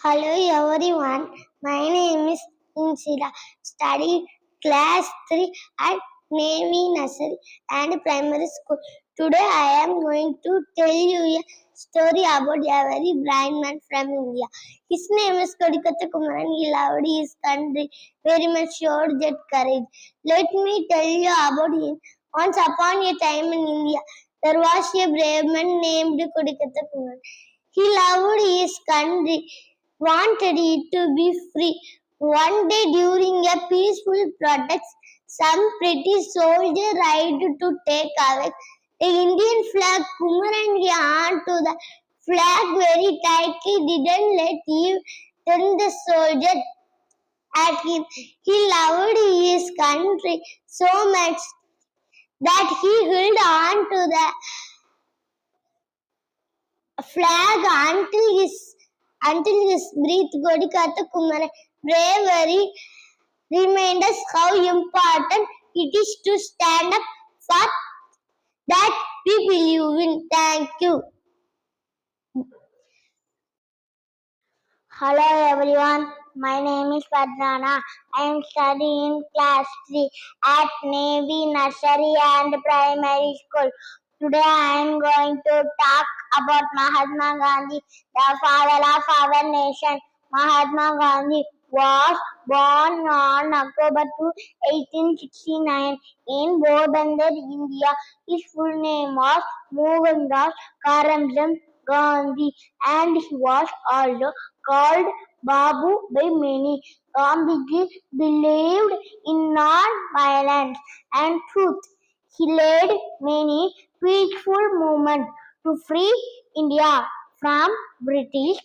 Hello everyone, my name is Insira, studying class 3 at Navy Nursery and Primary School. Today I am going to tell you a story about a very blind man from India. His name is Kodikata Kumaran. He loved his country very much, showed that courage. Let me tell you about him. Once upon a time in India, there was a brave man named Kodikata Kumaran. He loved his country, wanted it to be free. One day during a peaceful protest, some British soldier tried to take away the Indian flag. Kumaran held to the flag very tightly, didn't let him turn the soldier at him. He loved his country so much that he held on to the flag until his breath. Kodikata Kumaran bravery reminds us how important it is to stand up for that we believe in. Thank you. Hello everyone, my name is Padmana. I am studying class 3 at Navy Nursery and Primary School. Today I am going to talk about Mahatma Gandhi, the father of our nation. Mahatma Gandhi was born on October 2, 1869 in Porbandar, India. His full name was Mohandas Karamchand Gandhi and he was also called Babu by many. Gandhiji believed in non-violence and truth. He led many peaceful movements to free India from British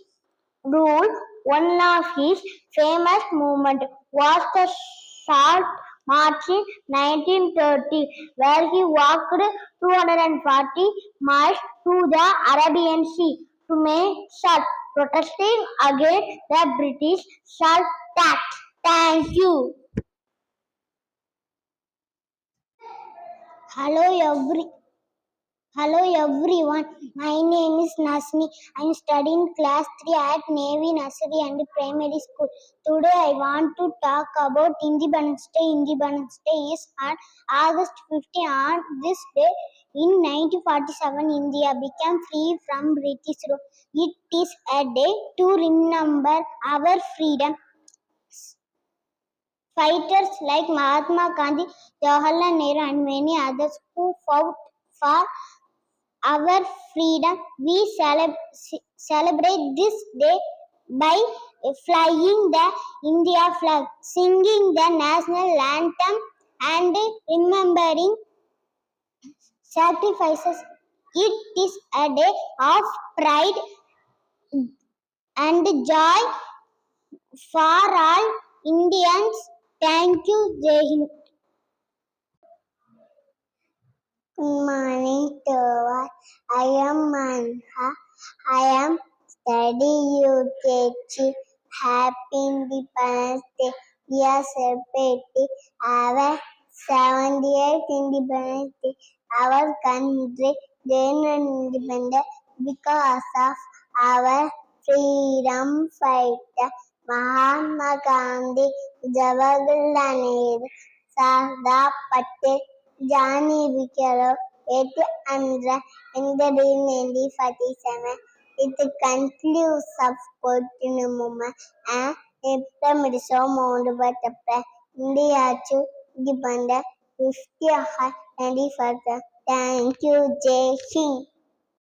rule. One of his famous movements was the Salt March in 1930, where he walked 240 miles to the Arabian Sea to make salt, protesting against the British salt tax. Thank you. Hello everyone, my name is Nasmi. I am studying class 3 at Navy Nursery and Primary School. Today I want to talk about Independence Day. Independence Day is on August 15. On this day in 1947, India became free from British rule. It is a day to remember our freedom. Fighters like Mahatma Gandhi, Jawaharlal Nehru and many others who fought for our freedom. We celebrate this day by flying the India flag, singing the national anthem and remembering sacrifices. It is a day of pride and joy for all Indians. Thank you, Jai Hind. Good morning to all. I am Manha. I am studying UKG. Happy Independence Day. We are celebrating our 78th Independence Day. Our country gained independence because of our freedom fighter Mahatma Gandhi, Jawaharlal Nehru, Sardar Patel, Johnny Wicklow, 800 in the 1947. It concludes of continuing movement and implemented so moved by the India to independent 50 95. Thank you, Jai Hind.